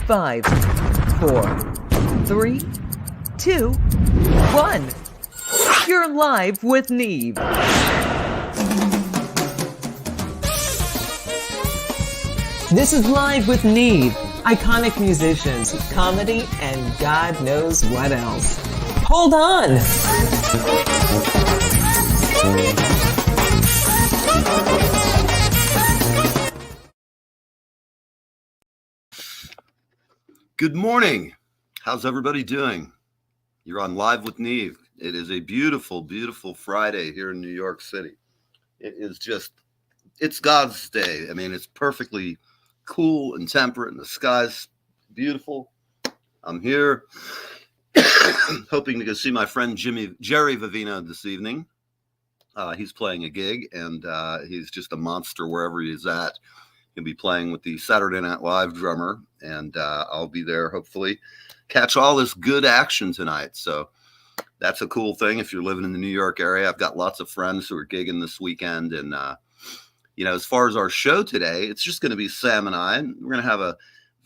5, 4, 3, 2, 1. You're live with Neve. This is Live with Neve. Iconic musicians, comedy, and God knows what else. Hold on! Good morning. How's everybody doing? You're on Live with Neve. It is a beautiful, beautiful Friday here in New York City. It's God's day. I mean, it's perfectly cool and temperate, and the sky's beautiful. I'm here hoping to go see my friend Jerry Vivino this evening. He's playing a gig, and he's just a monster wherever he's at. He'll be playing with the Saturday Night Live drummer, and I'll be there, hopefully, catch all this good action tonight. So that's a cool thing if you're living in the New York area. I've got lots of friends who are gigging this weekend, and as far as our show today, it's just going to be Sam and I. We're going to have a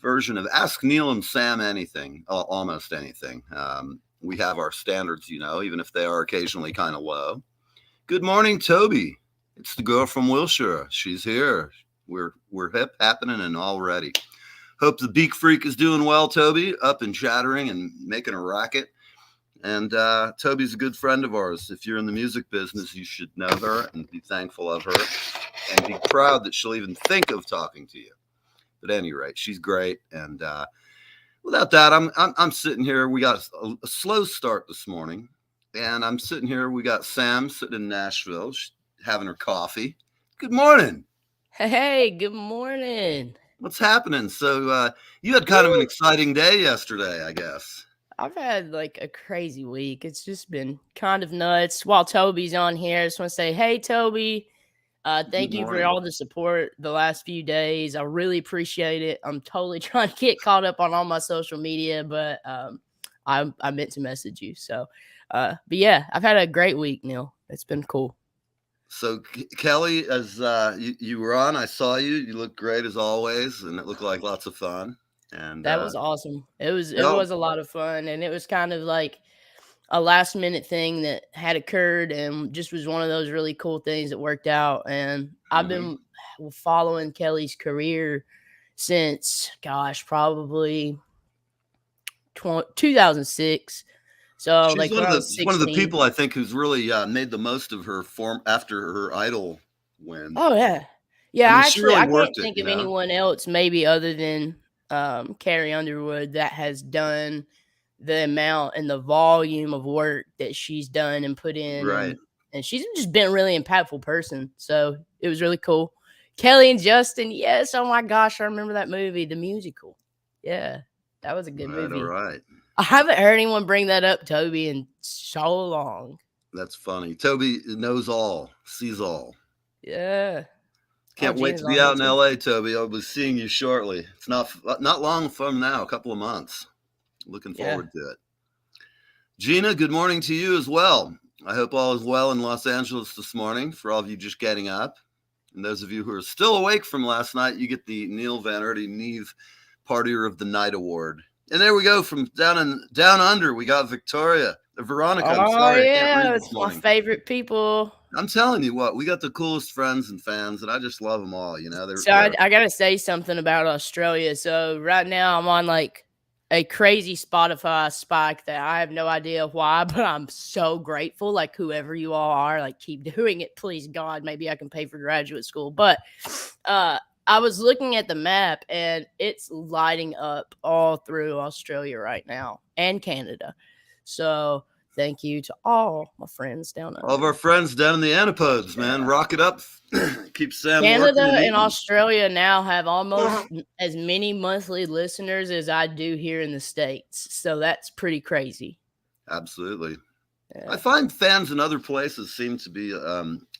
version of Ask Neil and Sam anything, almost anything. We have our standards, even if they are occasionally kind of low. Good morning, Toby. It's the girl from Wilshire. She's here. We're hip, happening, and all ready. Hope the Beak Freak is doing well, Toby, up and chattering and making a racket. And Toby's a good friend of ours. If you're in the music business, you should know her and be thankful of her and be proud that she'll even think of talking to you. But at any rate, she's great. And without that, I'm sitting here. We got a slow start this morning. And I'm sitting here. We got Sam sitting in Nashville. She's having her coffee. Good morning. Hey, good morning. What's happening? So you had kind of an exciting day yesterday, I guess. I've had like a crazy week. It's just been kind of nuts. While Toby's on here, I just want to say, hey, Toby, thank you for all the support the last few days. I really appreciate it. I'm totally trying to get caught up on all my social media, but I meant to message you. So, but yeah, I've had a great week, Neil. It's been cool. So, Kelly, as you were on, I saw you. You looked great as always, and it looked like lots of fun. And that was awesome. It was a lot of fun, and it was kind of like a last minute thing that had occurred, and just was one of those really cool things that worked out. And I've been following Kelly's career since, probably 2006. So she's like one of the people I think who's really made the most of her form after her Idol win. Oh yeah, yeah. I can't think of anyone else maybe other than Carrie Underwood that has done the amount and the volume of work that she's done and put in. Right. And she's just been a really impactful person. So it was really cool. Kelly and Justin, yes. Oh my gosh, I remember that movie, the musical. Yeah, that was a good movie. All right. I haven't heard anyone bring that up, Toby, in so long. That's funny. Toby knows all, sees all. Yeah. Can't wait to be out in LA, Toby. I'll be seeing you shortly. It's not long from now, a couple of months. Looking forward to it. Gina, good morning to you as well. I hope all is well in Los Angeles this morning for all of you just getting up. And those of you who are still awake from last night, you get the Neil Van Erty Neve Partier of the Night Award. And there we go, from down under, we got Veronica. I'm sorry, yeah, it's my favorite people. I'm telling you what, we got the coolest friends and fans, and I just love them all. I got to say something about Australia. So right now I'm on like a crazy Spotify spike that I have no idea why, but I'm so grateful. Like whoever you all are, like keep doing it, please God. Maybe I can pay for graduate school, but I was looking at the map, and it's lighting up all through Australia right now and Canada. So thank you to all my friends down there. All of our friends down in the Antipodes, man. Rock it up. Keep Sam Canada and Australia now have almost as many monthly listeners as I do here in the States. So that's pretty crazy. Absolutely. Yeah. I find fans in other places seem to be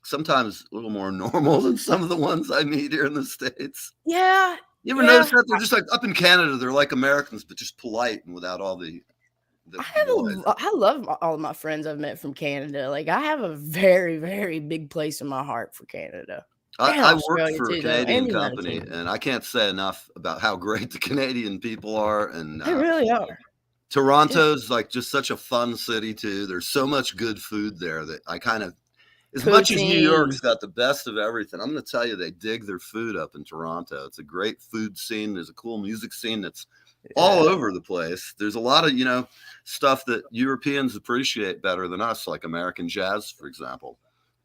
sometimes a little more normal than some of the ones I meet here in the States. Yeah. You ever notice that? They're just like up in Canada, they're like Americans, but just polite and without all the I love all of my friends I've met from Canada. Like I have a very, very big place in my heart for Canada. I worked Australia for a too, though, Canadian and the United company, Kingdom. and I can't say enough about how great the Canadian people are. And They really are. Toronto's like just such a fun city too. There's so much good food there that I kind of, as much as New Poutine. York's got the best of everything, I'm going to tell you they dig their food up in Toronto. It's a great food scene. There's a cool music scene that's all over the place. There's a lot of, stuff that Europeans appreciate better than us, like American jazz, for example.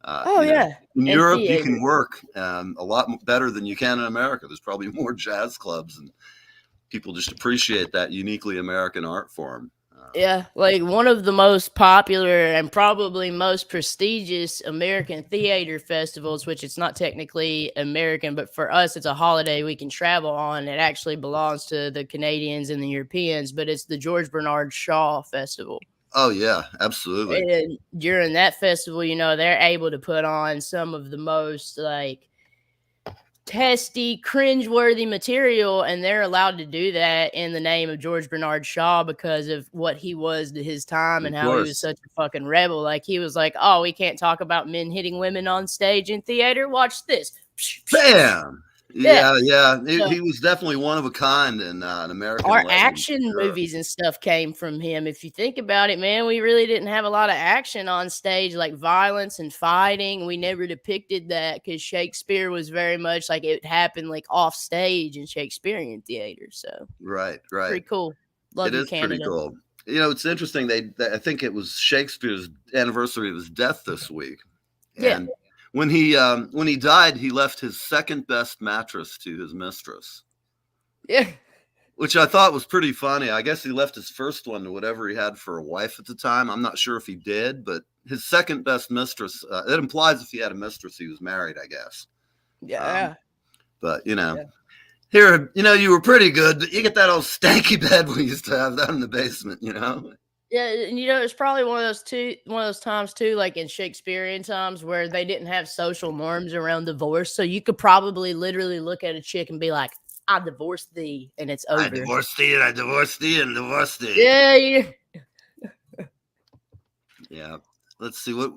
Oh, yeah. In And Europe, you theater. can work a lot better than you can in America. There's probably more jazz clubs, and people just appreciate that uniquely American art form. Yeah, like one of the most popular and probably most prestigious American theater festivals, which it's not technically American, but for us, it's a holiday we can travel on. It actually belongs to the Canadians and the Europeans, but it's the George Bernard Shaw Festival. Oh, yeah, absolutely. And during that festival, they're able to put on some of the most like testy, cringeworthy material, and they're allowed to do that in the name of George Bernard Shaw because of what he was to his time and how he was such a fucking rebel. Like, he was like, oh, we can't talk about men hitting women on stage in theater. Watch this. Bam! Yeah. So, he was definitely one of a kind in an American. our legend, action sure. movies and stuff came from him. If you think about it, man, we really didn't have a lot of action on stage, like violence and fighting. We never depicted that because Shakespeare was very much like it happened like off stage in Shakespearean theater. So Right. pretty cool. Love you, Canada. Pretty cool. It's interesting. I think it was Shakespeare's anniversary of his death this week. And when he died, he left his second best mattress to his mistress. Yeah. Which I thought was pretty funny. I guess he left his first one to whatever he had for a wife at the time. I'm not sure if he did, but his second best mistress, it implies if he had a mistress, he was married, I guess. Yeah. But, here, you were pretty good, but you get that old stanky bed we used to have down in the basement, Yeah, and it's probably one of those times too, like in Shakespearean times where they didn't have social norms around divorce. So you could probably literally look at a chick and be like, I divorced thee, and it's over. I divorced thee, and I divorced thee, and divorced thee. Yeah. Yeah. Let's see what.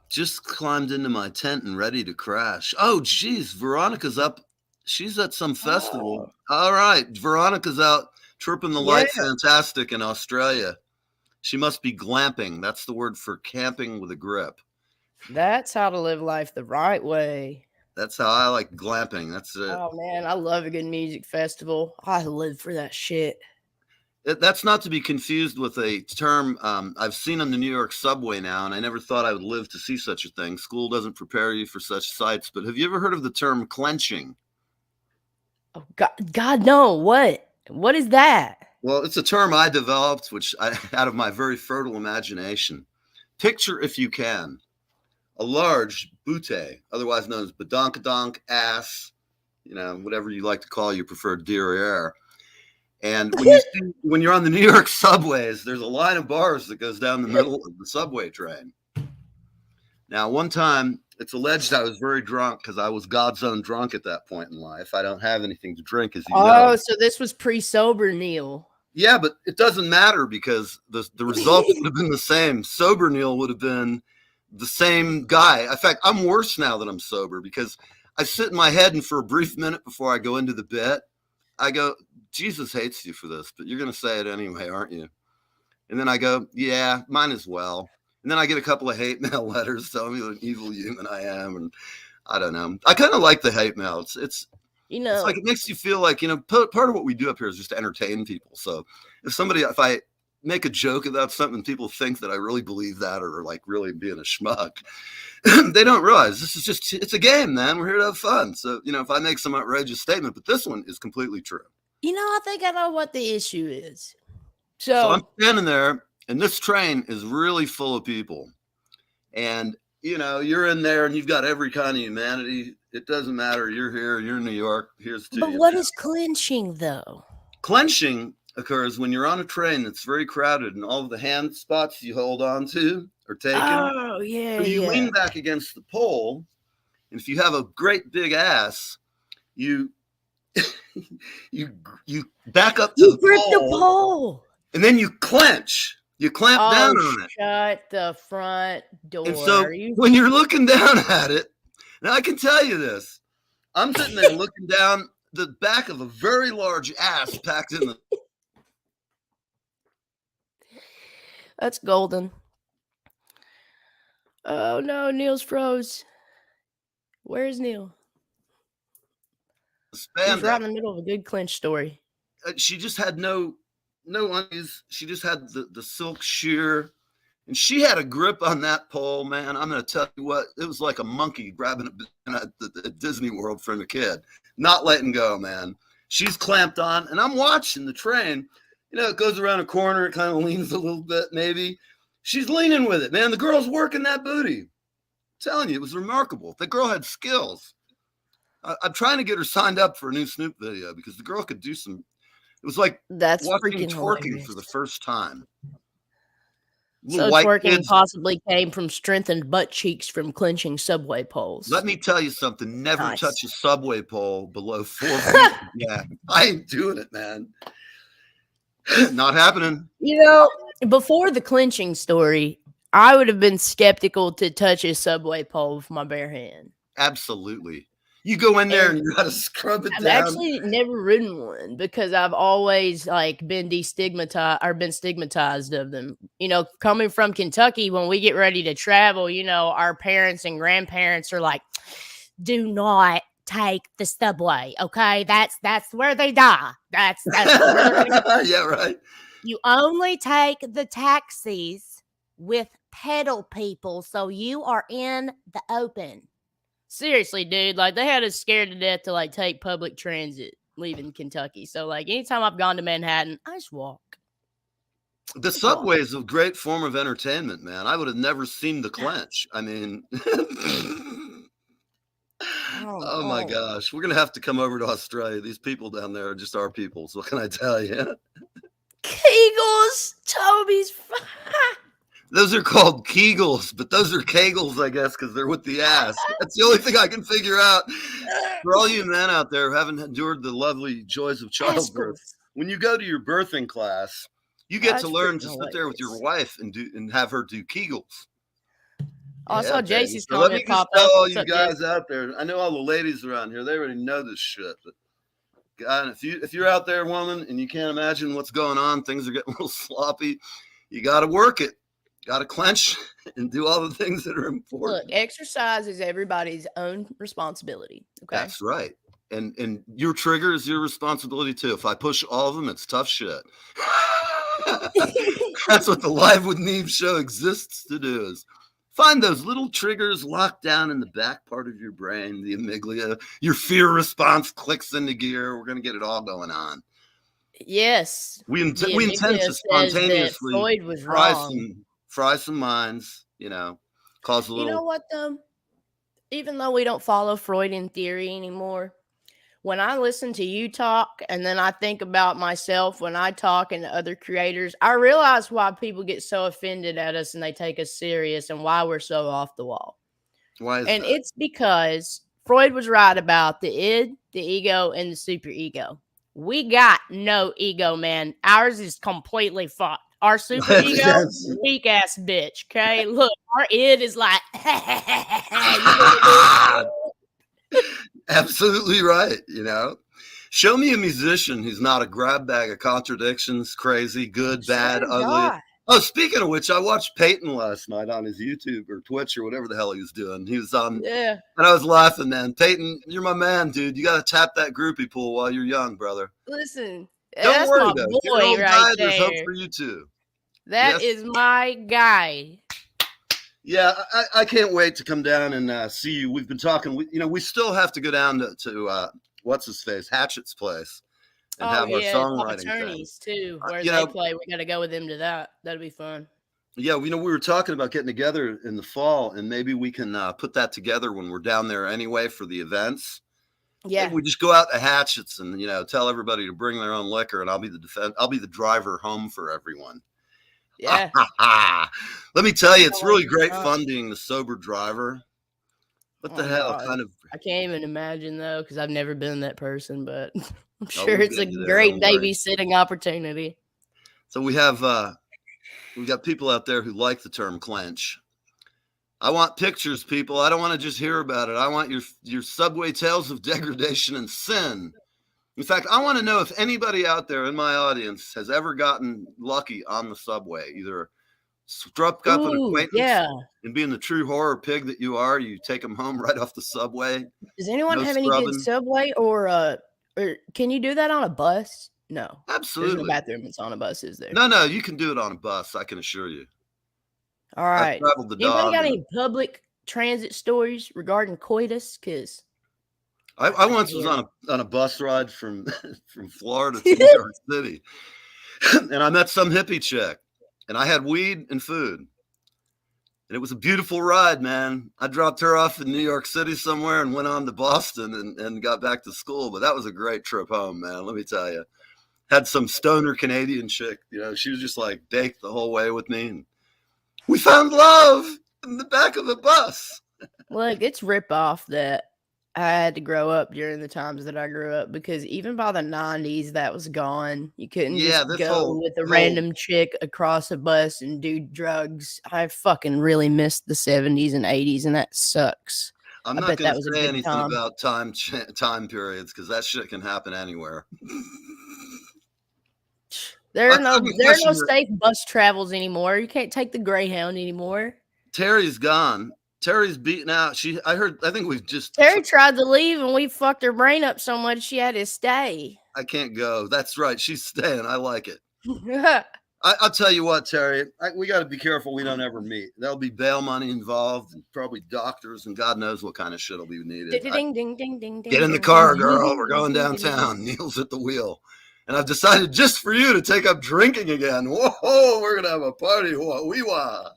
Just climbed into my tent and ready to crash. Oh, geez, Veronica's up. She's at some festival. Oh. All right, Veronica's out tripping the light fantastic in Australia. She must be glamping. That's the word for camping with a grip. That's how to live life the right way. That's how I like glamping. That's it. Oh, man, I love a good music festival. I live for that shit. That's not to be confused with a term I've seen on the New York subway now, and I never thought I would live to see such a thing. School doesn't prepare you for such sights, but have you ever heard of the term clenching? Oh, God, no. What? What is that? Well, it's a term I developed, out of my very fertile imagination. Picture, if you can, a large bootay, otherwise known as badonkadonk, ass, whatever you like to call your preferred derriere. And when you're on the New York subways, there's a line of bars that goes down the middle of the subway train. Now, one time, it's alleged I was very drunk because I was God's own drunk at that point in life. I don't have anything to drink, as you know. Oh, so this was pre-sober, Neil. Yeah, but it doesn't matter because the result would have been the same. Sober Neil would have been the same guy. In fact, I'm worse now that I'm sober because I sit in my head and for a brief minute before I go into the bit, I go, Jesus hates you for this, but you're going to say it anyway, aren't you? And then I go, yeah, mine as well. And then I get a couple of hate mail letters telling me what an evil human I am. And I don't know. I kind of like the hate mail. It's like it makes you feel like, part of what we do up here is just to entertain people. So if I make a joke about something, people think that I really believe that or like really being a schmuck. They don't realize it's a game, man. We're here to have fun. So, if I make some outrageous statement, but this one is completely true. I think I know what the issue is. So I'm standing there and this train is really full of people. And, you're in there and you've got every kind of humanity. It doesn't matter. You're here. You're in New York. Here's to you. But what is clenching, though? Clenching occurs when you're on a train that's very crowded and all of the hand spots you hold on to are taken. Oh, yeah. So you lean back against the pole. And if you have a great big ass, you back up to the pole. And then you clench. You clamp down on it. Shut the front door. And so when you're looking down at it, Now I can tell you this. I'm sitting there looking down the back of a very large ass packed in the. That's golden. Oh no, Neil's froze. Where's Neil? He's right in the middle of a good clinch story. She just had no undies. She just had the silk sheer, and she had a grip on that pole, man. I'm gonna tell you what, it was like a monkey grabbing a banana at Disney World from a kid, not letting go, man. She's clamped on, and I'm watching the train. You know, it goes around a corner, it kind of leans a little bit, maybe. She's leaning with it, man. The girl's working that booty. I'm telling you, it was remarkable. The girl had skills. I'm trying to get her signed up for a new Snoop video because the girl could do some. It was like that's watching freaking twerking hilarious. for the first time. So twerking possibly came from strengthened butt cheeks from clenching subway poles. Let me tell you something. Never touch a subway pole below 4 feet. Yeah, I ain't doing it, man. Not happening. You know, before the clenching story, I would have been skeptical to touch a subway pole with my bare hand. Absolutely. You go in there and you got to scrub it down. I've actually never ridden one because I've always been stigmatized of them. You know, coming from Kentucky, when we get ready to travel, you know, our parents and grandparents are like, do not take the subway. Okay. That's where they die. That's where they're gonna go. Yeah, right. You only take the taxis with pedal people. So you are in the open. Seriously, dude, like they had us scared to death to take public transit leaving Kentucky. So anytime I've gone to Manhattan, I just walk. The subway is a great form of entertainment, man. I would have never seen the clench. I mean, oh my gosh, we're gonna have to come over to Australia. These people down there are just our people. So what can I tell you? Kegels, Toby's. Those are called Kegels, but those are Kegels, I guess, because they're with the ass. That's the only thing I can figure out. For all you men out there who haven't endured the lovely joys of childbirth, when you go to your birthing class, you get to learn to sit there with your wife and have her do Kegels. I saw JC's so let me just tell all you guys out there. I know all the ladies around here; they already know this shit. But God, if you're out there, woman, and you can't imagine what's going on, things are getting a little sloppy. You got to work it. Got to clench and do all the things that are important. Look, exercise is everybody's own responsibility. Okay, that's right. And your trigger is your responsibility too. If I push all of them, it's tough shit. That's what the Live with Neve show exists to do, is find those little triggers locked down in the back part of your brain, the amygdala. Your fear response clicks into gear. We're going to get it all going on. Yes. We intend to spontaneously Freud was wrong. Fry some minds, you know, cause a little. You know what, though? Even though we don't follow Freudian theory anymore, when I listen to you talk and then I think about myself when I talk and other creators, I realize why people get so offended at us and they take us serious and why we're so off the wall. Why is that? It's because Freud was right about the id, the ego, and the superego. We got no ego, man. Ours is completely fucked. Our super ego, weak ass bitch. Okay, look, our id is like. Absolutely right. You know, show me a musician who's not a grab bag of contradictions, crazy, good, bad, ugly. God. Oh, speaking of which, I watched Peyton last night on his YouTube or Twitch or whatever the hell he was doing. He was on, and I was laughing, man. Peyton, you're my man, dude. You got to tap that groupie pool while you're young, brother. Listen, don't worry, my though. boy right there. There's hope for you too. That is my guy. Yeah, I can't wait to come down and see you. We've been talking. We still have to go down to what's his face, Hatchet's place, and have our songwriting attorneys too. Where they play, we got to go with them to that. That'll be fun. Yeah, we were talking about getting together in the fall, and maybe we can put that together when we're down there anyway for the events. Yeah, maybe we just go out to Hatchet's and tell everybody to bring their own liquor, and I'll be the driver home for everyone. Yeah. Let me tell you, it's really great fun being the sober driver. What the hell? God. Kind of. I can't even imagine though, because I've never been that person, but I'm sure it's a great babysitting opportunity. So we got people out there who like the term clench. I want pictures, people. I don't want to just hear about it. I want your subway tales of degradation and sin. In fact, I want to know if anybody out there in my audience has ever gotten lucky on the subway, either struck up an Ooh, acquaintance yeah. and being the true horror pig that you are, you take them home right off the subway. Does anyone No have any good scrubbing. subway or can you do that on a bus? No. There's Absolutely. no bathroom that's on a bus, is there? No, you can do it on a bus. I can assure you. All I've right. traveled the Anybody dog. got any public transit stories regarding coitus? Because I once was on a bus ride from Florida to New York City, and I met some hippie chick, and I had weed and food, and it was a beautiful ride, man. I dropped her off in New York City somewhere and went on to Boston and got back to school. But that was a great trip home, man. Let me tell you. Had some stoner Canadian chick, she was just like daked the whole way with me, and we found love in the back of the bus. Look, it's rip off that I had to grow up during the times that I grew up, because even by the 90s, that was gone. You couldn't just go with a random chick across a bus and do drugs. I fucking really missed the 70s and 80s, and that sucks. I'm not going to say anything about time periods, because that shit can happen anywhere. There are no safe bus travels anymore. You can't take the Greyhound anymore. Terry's gone. Terry's beaten out. Terry tried to leave, and we fucked her brain up so much she had to stay. I can't go. That's right. She's staying. I like it. I'll tell you what, Terry, we got to be careful we don't ever meet. There'll be bail money involved, and probably doctors, and God knows what kind of shit will be needed. Get in the car, girl. We're going downtown. Neil's at the wheel. And I've decided just for you to take up drinking again. Whoa, we're going to have a party. Wee-wah.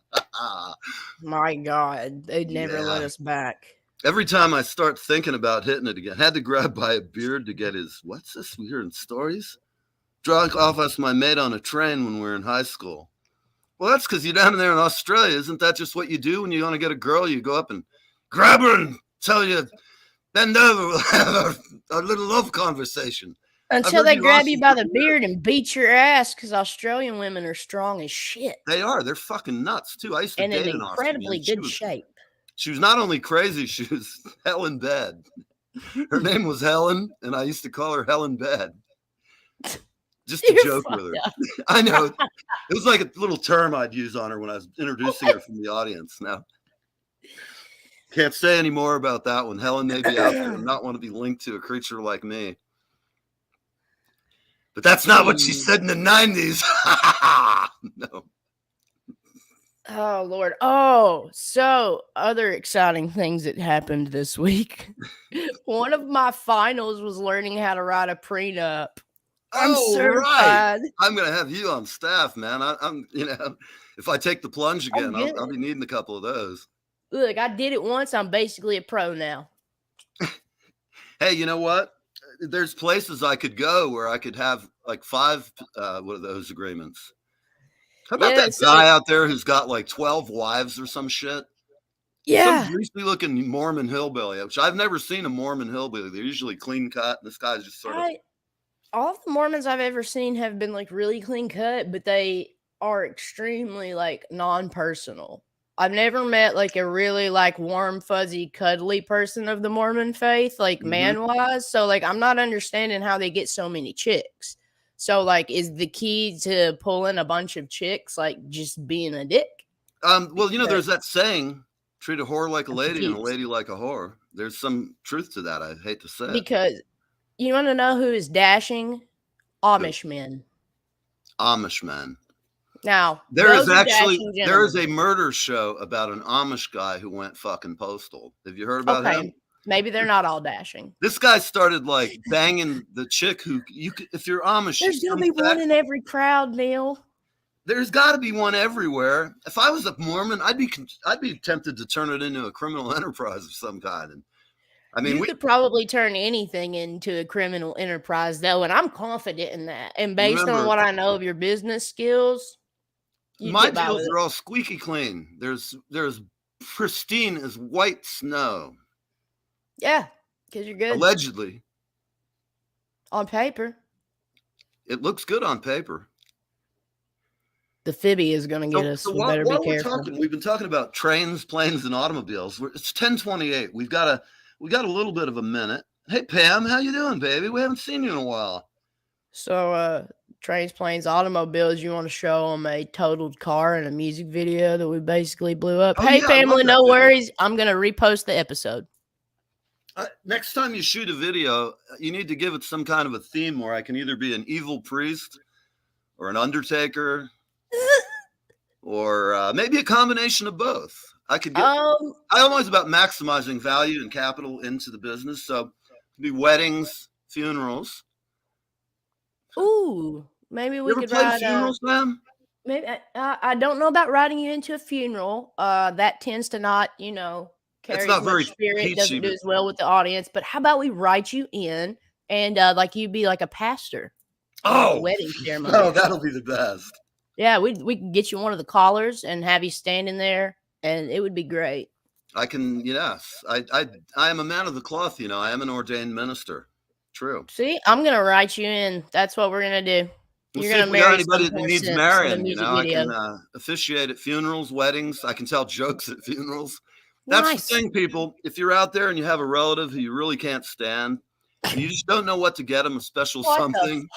My God, they'd never let us back. Every time I start thinking about hitting it again, had to grab by a beard to get his, what's this we're hearing stories? Drunk off us my mate on a train when we were in high school. Well, that's because you're down there in Australia. Isn't that just what you do when you want to get a girl? You go up and grab her and tell you, bend over, we'll have a little love conversation. Until they grab you by the beard and beat your ass, because Australian women are strong as shit. They are. They're fucking nuts, too. I used to date an incredibly good shape. She was not only crazy, she was hell in bed. Her name was Helen, and I used to call her Hell in Bed. Just to joke with her. I know. It was like a little term I'd use on her when I was introducing her from the audience. Now, can't say any more about that one. Helen may be out there and not want to be linked to a creature like me. But that's not what she said in the 90s. No. Oh, Lord. Oh, so other exciting things that happened this week. One of my finals was learning how to write a prenup. I'm certified. Right. I'm going to have you on staff, man. I'm if I take the plunge again, I'll be needing a couple of those. Look, I did it once. I'm basically a pro now. Hey, you know what? There's places I could go where I could have like 5 what are those agreements? How about that guy out there who's got like 12 wives or some shit? Yeah. Some greasy looking Mormon hillbilly, which I've never seen a Mormon hillbilly. They're usually clean cut. This guy's just sort of. All of the Mormons I've ever seen have been like really clean cut, but they are extremely like non-personal. I've never met like a really like warm, fuzzy, cuddly person of the Mormon faith, like man-wise. So like I'm not understanding how they get so many chicks. So like is the key to pulling a bunch of chicks like just being a dick? Well, there's that saying, treat a whore like a lady and a lady like a whore. There's some truth to that, I hate to say. Because you want to know who is dashing? Amish men. Amish men. Now, there is a murder show about an Amish guy who went fucking postal. Have you heard about him? Maybe they're not all dashing. This guy started like banging the chick who if you're Amish, there's gonna be one in every crowd, Neil. There's got to be one everywhere. If I was a Mormon, I'd be tempted to turn it into a criminal enterprise of some kind. And I mean, you could probably turn anything into a criminal enterprise, though, and I'm confident in that. And based on what I know of your business skills, my deals are all squeaky clean. There's pristine as white snow. Yeah, because you're good. Allegedly. On paper. It looks good on paper. the Fibby is going to get us. So We while, better be while we're careful. talking, we've been talking about trains, planes, and automobiles. It's 10:28. We got a little bit of a minute. Hey Pam, how you doing, baby? We haven't seen you in a while. So, trains, planes, automobiles, you want to show them a totaled car and a music video that we basically blew up? Oh, Hey, yeah, I love Pamela, that no video. worries. I'm going to repost the episode. Next time you shoot a video, you need to give it some kind of a theme where I can either be an evil priest or an undertaker or maybe a combination of both. I could get. I'm always about maximizing value and capital into the business. So it could be weddings, funerals. Ooh, maybe we You ever could played ride funerals, ma'am? maybe I don't know about riding you into a funeral. That tends to not, carry It's not as much very spirit. peachy, Doesn't do but- as well with the audience. But how about we write you in and like you be like a pastor? at the Oh, wedding ceremony. oh, that'll be the best. Yeah, we can get you one of the collars and have you standing there, and it would be great. I can. Yes, I am a man of the cloth. I am an ordained minister. True. See, I'm gonna write you in. That's what we're gonna do. We'll You're see gonna if we got marry anybody some that needs person for the marrying. music I video. can officiate at funerals, weddings. I can tell jokes at funerals. That's Nice. the thing, people. If you're out there and you have a relative who you really can't stand, and you just don't know what to get them, a special What the something,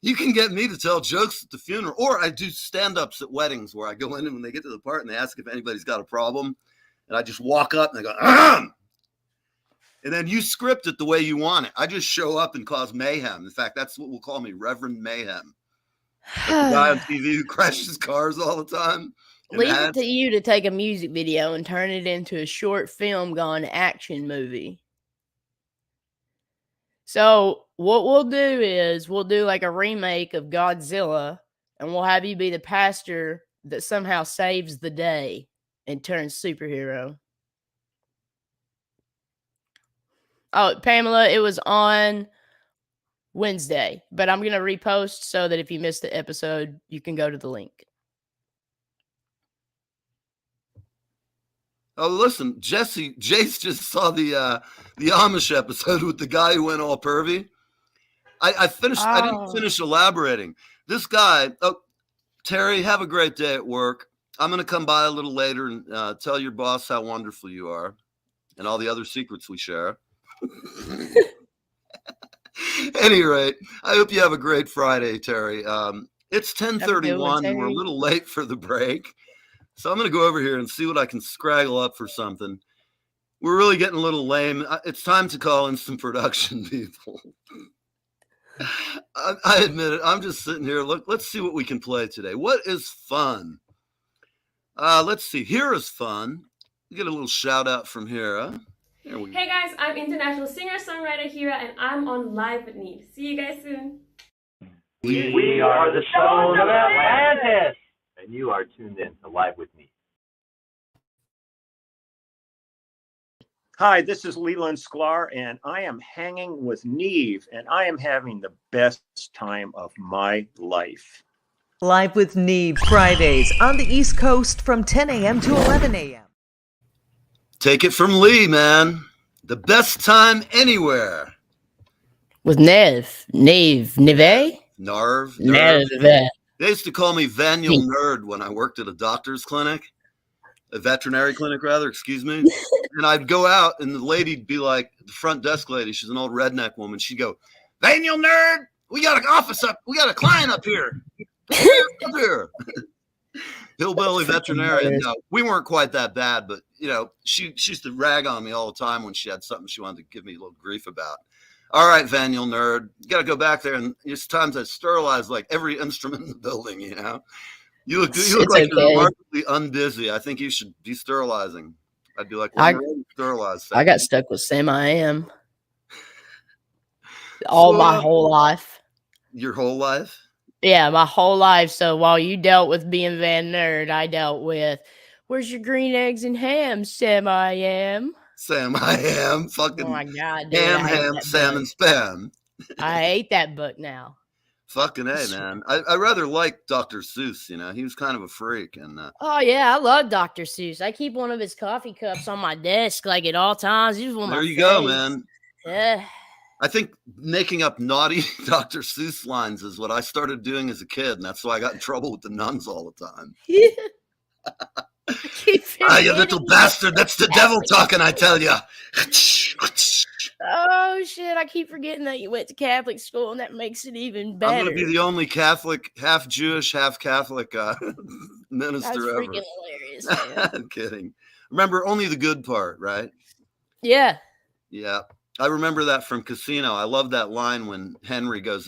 you can get me to tell jokes at the funeral. Or I do stand-ups at weddings where I go in and when they get to the part and they ask if anybody's got a problem, and I just walk up and I go, Ahem! And then you script it the way you want it. I just show up and cause mayhem. In fact, that's what we'll call me, Reverend Mayhem. Like the guy on TV who crashes cars all the time. Leave it to you to take a music video and turn it into a short film gone action movie. So what we'll do is we'll do like a remake of Godzilla, and we'll have you be the pastor that somehow saves the day and turns superhero. Oh, Pamela, it was on Wednesday, but I'm going to repost so that if you missed the episode, you can go to the link. Oh, listen, Jace just saw the Amish episode with the guy who went all pervy. I finished. I didn't finish elaborating. This guy, Terry, have a great day at work. I'm going to come by a little later and tell your boss how wonderful you are and all the other secrets we share. Any rate, I hope you have a great Friday, Terry. It's 10:31. We're a little late for the break. So I'm going to go over here and see what I can scraggle up for something. We're really getting a little lame. It's time to call in some production people. I admit it. I'm just sitting here. Look, let's see what we can play today. What is fun? Let's see. Here is fun. We get a little shout out from Hira. Hey guys, I'm international singer-songwriter Hira, and I'm on Live with Neve. See you guys soon. We are the Sons of Atlantis, and you are tuned in to Live with Me. Hi, this is Leland Sklar, and I am hanging with Neve, and I am having the best time of my life. Live with Neve, Fridays on the East Coast from 10 a.m. to 11 a.m. Take it from Lee, man. The best time anywhere. With Neve. Narv. Neve. They used to call me Vaniel Nerd when I worked at a doctor's clinic. A veterinary clinic, rather, excuse me. And I'd go out, and the lady'd be like, the front desk lady, she's an old redneck woman. She'd go, Vaniel Nerd, we got a client up here. Up here. Hillbilly veterinarian. No, we weren't quite that bad, but she used to rag on me all the time when she had something she wanted to give me a little grief about. All right, Vaniel Nerd, you got to go back there, and it's time to sterilize like every instrument in the building. You look like you're remarkably unbusy. I think you should be sterilizing. I'd be like, sterilize. I got stuck with Sam I Am my whole life. Your whole life? Yeah, my whole life. So while you dealt with being Van Nerd, I dealt with, where's your green eggs and ham, Sam I Am? Sam I Am. Fucking oh my God, dude, ham, salmon, spam. I hate that book now. Fucking A, man. I rather like Dr. Seuss, he was kind of a freak. And oh, yeah, I love Dr. Seuss. I keep one of his coffee cups on my desk, like at all times. He was one of there my you faves. go, man. Yeah. I think making up naughty Dr. Seuss lines is what I started doing as a kid, and that's why I got in trouble with the nuns all the time. I keep Ah, you little forgetting. bastard! That's the devil talking, I tell you. Oh shit! I keep forgetting that you went to Catholic school, and that makes it even I'm better. going to be the only Catholic, half Jewish, half Catholic That's minister freaking ever. hilarious, man. I'm kidding. Remember only the good part, right? Yeah. Yeah. I remember that from Casino. I love that line when Henry goes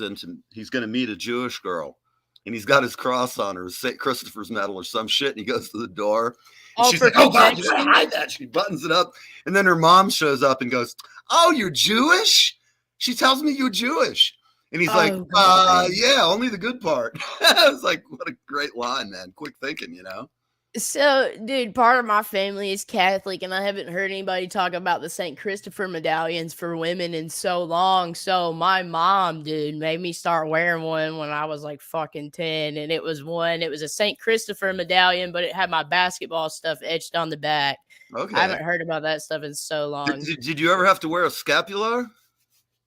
he's going to meet a Jewish girl, and he's got his cross on her, St. Christopher's medal or some shit, and he goes to the door. And Oh, she's for like, oh, God, you got to protection? hide that. She buttons it up. And then her mom shows up and goes, oh, you're Jewish? She tells me you're Jewish. And he's like, Oh, God. yeah, only the good part. I was like, what a great line, man. Quick thinking, you know? So, dude, part of my family is Catholic, and I haven't heard anybody talk about the St. Christopher medallions for women in so long. So, my mom, dude, made me start wearing one when I was like fucking 10. And it was a St. Christopher medallion, but it had my basketball stuff etched on the back. Okay. I haven't heard about that stuff in so long. Did you ever have to wear a scapular?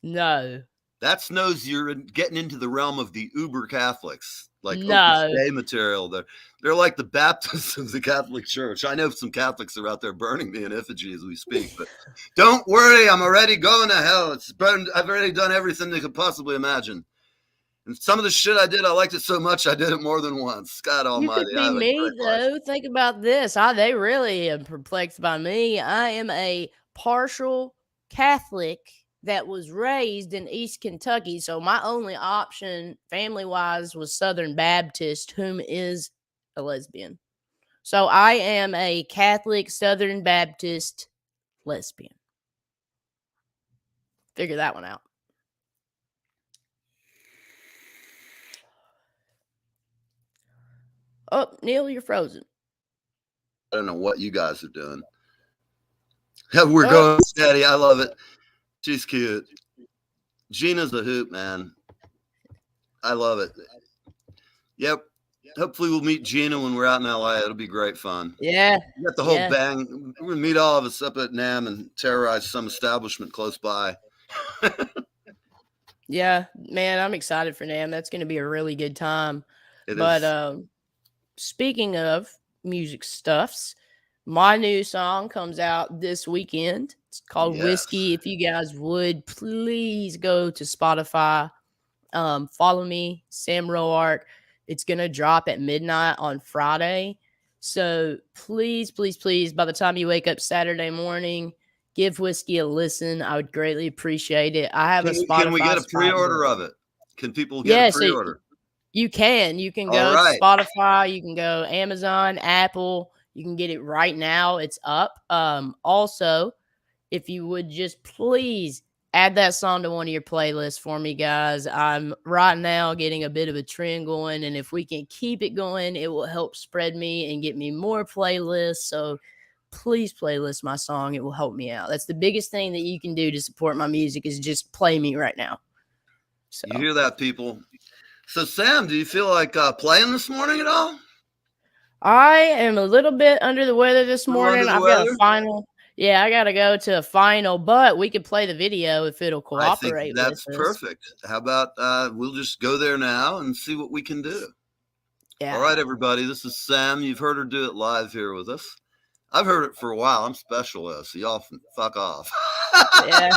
No. That knows you're getting into the realm of the uber Catholics, like No. Opus Dei material. They're like the Baptists of the Catholic Church. I know some Catholics are out there burning me in effigy as we speak, but don't worry, I'm already going to hell. I've already done everything they could possibly imagine. And some of the shit I did, I liked it so much I did it more than once. God You Almighty, could I be have a me, great life. though. Think about this. They really are perplexed by me. I am a partial Catholic that was raised in East Kentucky. So my only option, family-wise, was Southern Baptist, whom is a lesbian. So I am a Catholic Southern Baptist lesbian. Figure that one out. Oh, Neil, you're frozen. I don't know what you guys are doing. We're going steady. I love it. She's cute. Gina's a hoot, man. I love it. Yep. Hopefully we'll meet Gina when we're out in LA. It'll be great fun. Yeah. We got the whole bang. We're gonna meet all of us up at NAM and terrorize some establishment close by. Yeah, man, I'm excited for NAM. That's going to be a really good time. Speaking of music stuffs, my new song comes out this weekend. It's called Whiskey. If you guys would please go to Spotify, follow me, Sam Roark. It's going to drop at midnight on Friday. So please, please, please, by the time you wake up Saturday morning, give Whiskey a listen. I would greatly appreciate it. I have a Spotify. Can we get a pre-order of it? Can people get a pre-order? So you can go to Spotify. You can go Amazon, Apple. You can get it right now. It's up. Also, if you would just please add that song to one of your playlists for me, guys. I'm right now getting a bit of a trend going, and if we can keep it going, it will help spread me and get me more playlists. So please playlist my song. It will help me out. That's the biggest thing that you can do to support my music is just play me right now. So you hear that, people? So Sam, do you feel like playing this morning at all? I am a little bit under the weather this morning. I've got a final. Yeah, I got to go to a final, but we could play the video if it'll cooperate. I think that's perfect. How about we'll just go there now and see what we can do. Yeah. All right, everybody. This is Sam. You've heard her do it live here with us. I've heard it for a while. I'm special though, so y'all fuck off. Yeah.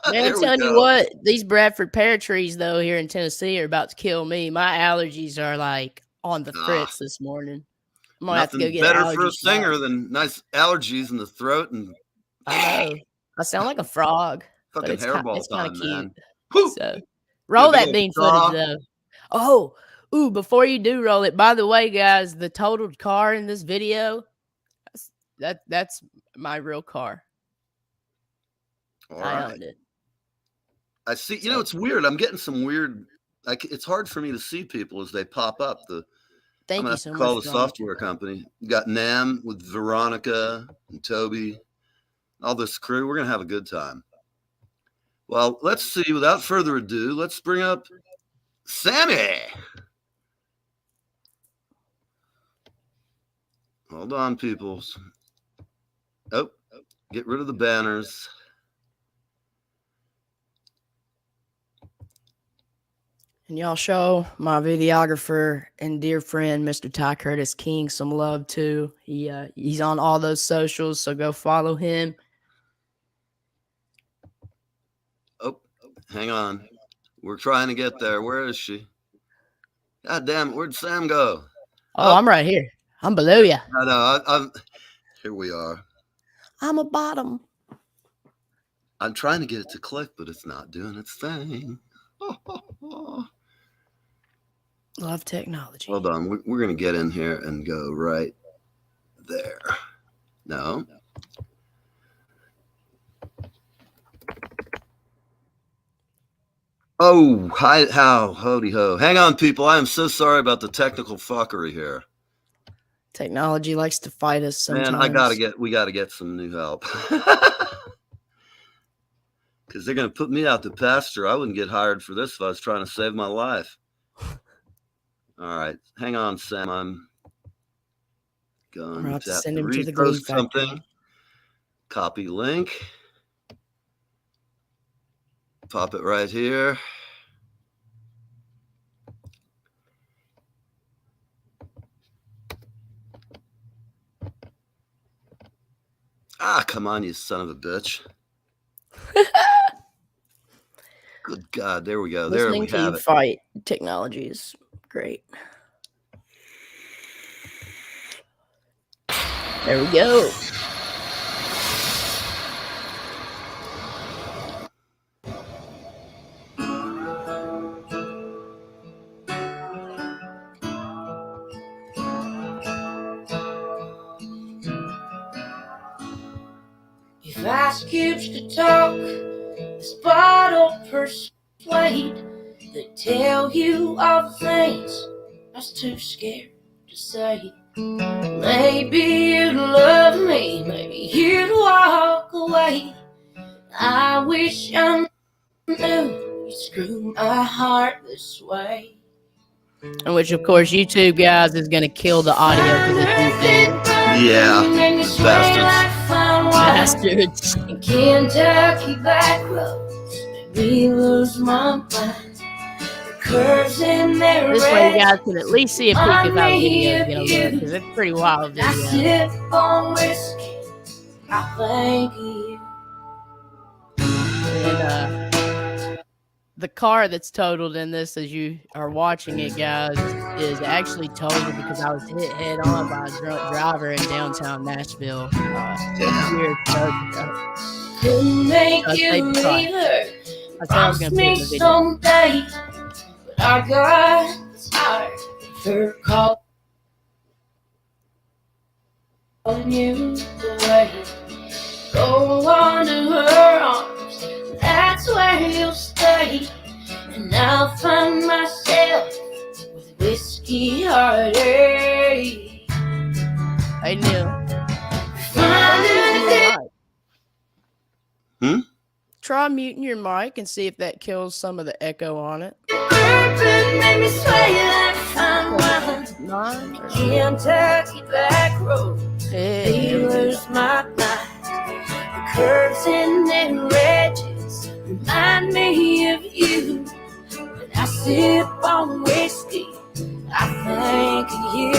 Man, I'm telling you what, these Bradford pear trees though here in Tennessee are about to kill me. My allergies are like on the fritz this morning. I'm gonna have to go get better for a singer than nice allergies in the throat and I know. I sound like a frog. Fucking hairball it's kind of cute. Man. So roll that bean footage though. Before you do roll it, by the way, guys, the totaled car in this video, that's my real car. I owned it. I see. You know, it's weird. I'm getting some weird. It's hard for me to see people as they pop up. Thank you so much. Call the software company. We got Nam with Veronica and Toby, all this crew. We're gonna have a good time. Well, let's see. Without further ado, let's bring up Sammy. Hold on, people. Oh, get rid of the banners. And y'all show my videographer and dear friend, Mr. Ty Curtis King, some love too. He's on all those socials, so go follow him. Oh, hang on. We're trying to get there. Where is she? God damn it, where'd Sam go? Oh, I'm right here. I'm below you. I know. I'm here we are. I'm a bottom. I'm trying to get it to click, but it's not doing its thing. Love technology. Hold on. We're going to get in here and go right there. No. Oh, hi, how, hody ho. Hang on, people. I am so sorry about the technical fuckery here. Technology likes to fight us sometimes. Man, we got to get some new help. Because they're going to put me out to pasture. I wouldn't get hired for this if I was trying to save my life. All right. Hang on, Sam. I'm going to send him to the Glee something. Factory. Copy link. Pop it right here. Ah, come on, you son of a bitch. Good God, there we go. There we have it. Fight technology is great. There we go. If ice cubes could talk, this bottle persuade. They tell you all the things I was too scared to say. Maybe you'd love me, maybe you'd walk away. I wish I knew you'd screw my heart this way. And which, of course, YouTube, guys, is going to kill the audio for this YouTube. Yeah, bastards. Bastards. In Kentucky back roads, maybe lose my mind. The curves in their This way, you guys can at least see a peek of how the video is going to look, because it's a pretty wild video. I sip on whiskey, I think of you. And the car that's totaled in this, as you are watching it, guys, is actually totaled because I was hit head on by a drunk driver in downtown Nashville. Years ago. Couldn't make you leave her. Promise me someday, but I got tired of her calling you away. Go on to her arms, that's where you'll stay. And I'll find myself with whiskey heartache. Hey, Neil. Try muting your mic and see if that kills some of the echo on it. Made me sway like fine wine. Kentucky back road, dealers my mind. The curves in their edges remind me of you. When I sip on whiskey, I think of you.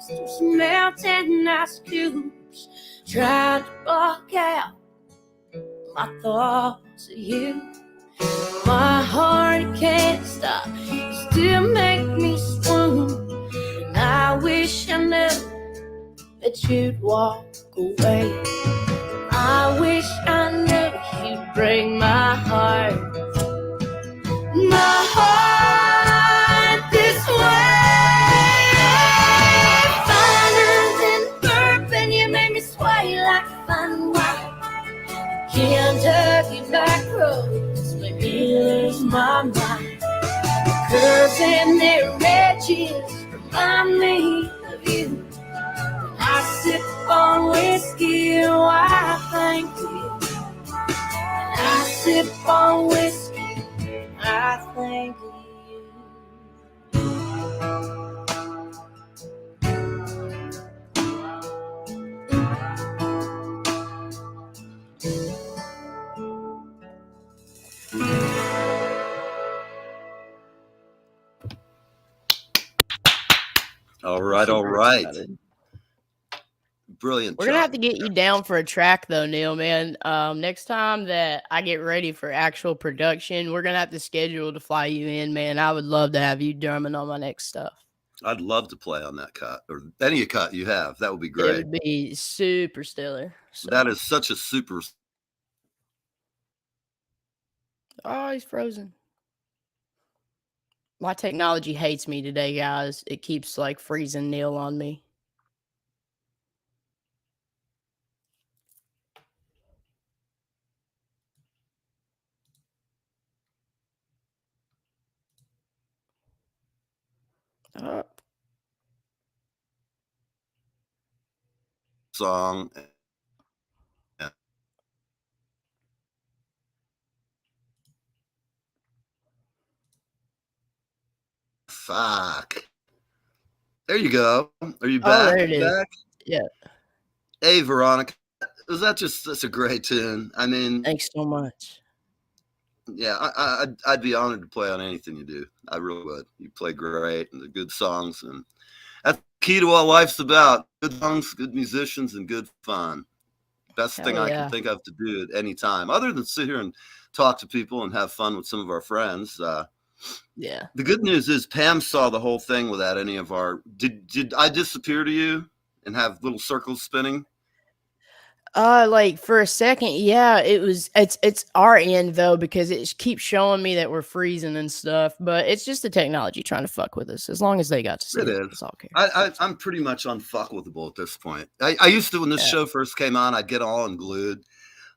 Those melting ice cubes trying to block out my thoughts of you. My heart can't stop, you still make me swoon. And I wish I knew that you'd walk away. I wish I knew you'd break my heart. My heart this way. Kentucky back roads make me lose my mind. The curves in their edges remind me of you. When I sip on whiskey, oh, I think of you. When I sip on whiskey, I think of you. All I'm right, all super right. excited. Brilliant. We're gonna job. have to get you down for a track though, Neil, man. Next time that I get ready for actual production, we're gonna have to schedule to fly you in, man. I would love to have you drumming on my next stuff. I'd love to play on that cut or any cut you have. That would be It great. would be super stellar. So. That is such a super. Oh, he's frozen. My technology hates me today, guys. It keeps like freezing Neil on me. Oh. Song. Yeah. Fuck. There you go. Are you back? Oh, there it is. Back? Yeah. Hey, Veronica. Was that just that's a great tune? I mean, Thanks so much. yeah, I'd be honored to play on anything you do. I really would. You play great and the good songs, and that's the key to what life's about: good songs, good musicians, and good fun. Best Hell thing I yeah. can think of to do at any time, other than sit here and talk to people and have fun with some of our friends. Yeah. The good news is Pam saw the whole thing without any of our. Did I disappear to you and have little circles spinning? Like for a second, yeah, it's our end though, because it keeps showing me that we're freezing and stuff, but it's just the technology trying to fuck with us. As long as they got to see It it, is. that's all care. I'm pretty much unfuckable at this point. I used to, when this Yeah. show first came on, I'd get all unglued.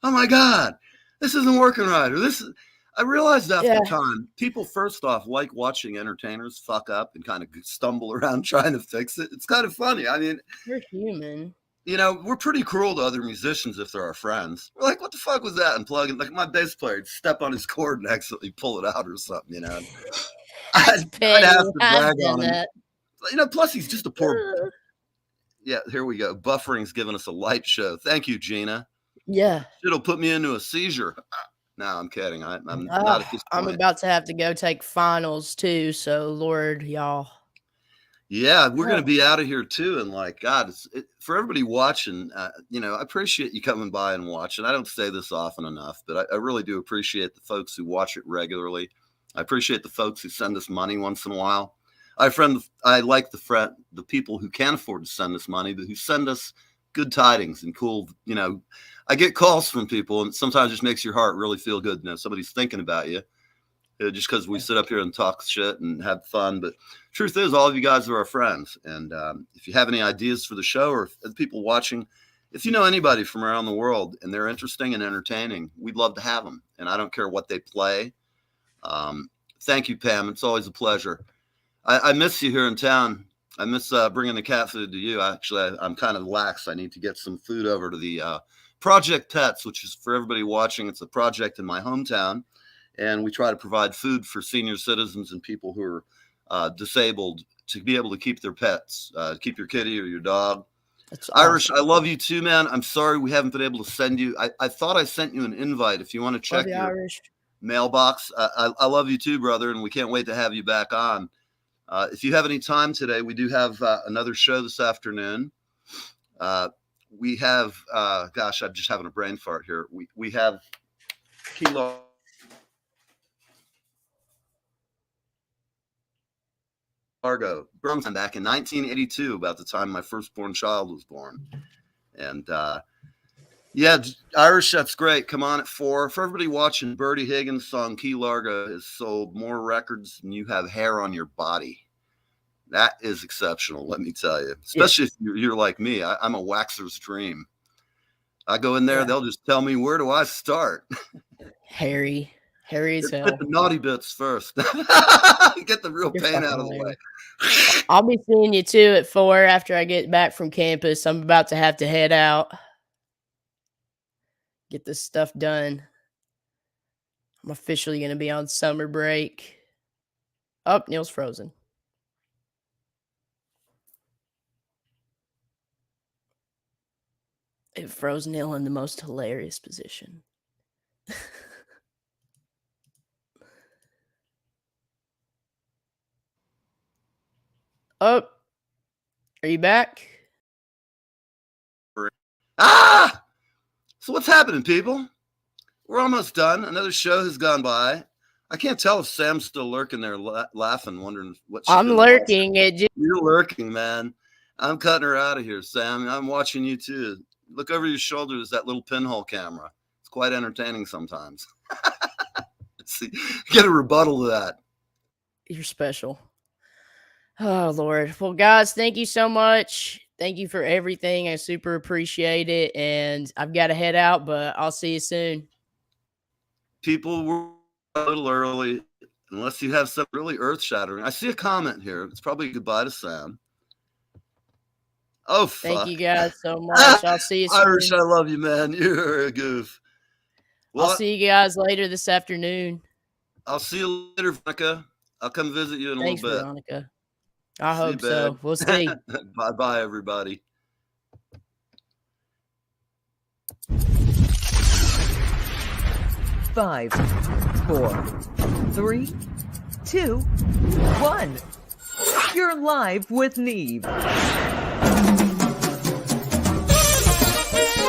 Oh my God, this isn't working right. Or this is, I realized after Yeah. time, people first off like watching entertainers fuck up and kind of stumble around trying to fix it. It's kind of funny. I mean, We're human. you know, we're pretty cruel to other musicians if they're our friends. We're like, what the fuck was that? And plugging, like my bass player would step on his chord and accidentally pull it out or something, you know. I'd have to drag on him. That. You know, plus he's just a poor. Yeah, here we go. Buffering's giving us a light show. Thank you, Gina. Yeah. It'll put me into a seizure. No, I'm kidding. I'm not at this I'm point. about to have to go take finals too, so Lord, y'all. Yeah, we're going to be out of here too. And like, God, for everybody watching, you know, I appreciate you coming by and watching. I don't say this often enough, but I really do appreciate the folks who watch it regularly. I appreciate the folks who send us money once in a while. I like the people who can afford to send us money, but who send us good tidings and cool, you know. I get calls from people, and sometimes it just makes your heart really feel good to know somebody's thinking about you. Just because we sit up here and talk shit and have fun. But truth is, all of you guys are our friends. And if you have any ideas for the show, or if people watching, if you know anybody from around the world and they're interesting and entertaining, we'd love to have them. And I don't care what they play. Thank you, Pam. It's always a pleasure. I miss you here in town. I miss bringing the cat food to you. Actually, I'm kind of lax. I need to get some food over to the Project Pets, which is, for everybody watching, it's a project in my hometown. And we try to provide food for senior citizens and people who are disabled to be able to keep their pets, keep your kitty or your dog. That's Irish, awesome. I love you too, man. I'm sorry we haven't been able to send you. I thought I sent you an invite. If you want to check your Irish. mailbox, I love you too, brother. And we can't wait to have you back on. If you have any time today, we do have another show this afternoon. We have, gosh, I'm just having a brain fart here. We have Kilo Largo, Birmingham, back in 1982, about the time my firstborn child was born. And yeah, Irish, that's great. Come on at 4. For everybody watching, Bertie Higgins' song Key Largo has sold more records than you have hair on your body. That is exceptional, let me tell you. Especially if you're like me. I'm a waxer's dream. I go in there, they'll just tell me, where do I start? Harry as hell. Get the naughty bits first. Get the real pain out of the way. I'll be seeing you too at 4 after I get back from campus. I'm about to have to head out. Get this stuff done. I'm officially going to be on summer break. Oh, Neil's frozen. It froze Neil in the most hilarious position. Oh, Are you back? Ah! So what's happening, people? We're almost done. Another show has gone by. I can't tell if Sam's still lurking there laughing, wondering what she's I'm lurking. You're lurking, man. I'm cutting her out of here, Sam. I'm watching you too. Look over your shoulder. There's that little pinhole camera. It's quite entertaining sometimes. Let's see. Get a rebuttal to that. You're special. Oh, Lord. Well, guys, thank you so much. Thank you for everything. I super appreciate it. And I've got to head out, but I'll see you soon. People were a little early, unless you have something really earth-shattering. I see a comment here. It's probably goodbye to Sam. Oh, fuck. Thank you guys so much. I'll see you soon. Irish, I love you, man. You're a goof. Well, I'll see you guys later this afternoon. I'll see you later, Veronica. I'll come visit you in a Thanks, little bit. Veronica. I See you, hope so. babe. We'll see. Bye-bye, everybody. 5, 4, 3, 2, 1. You're live with Neve.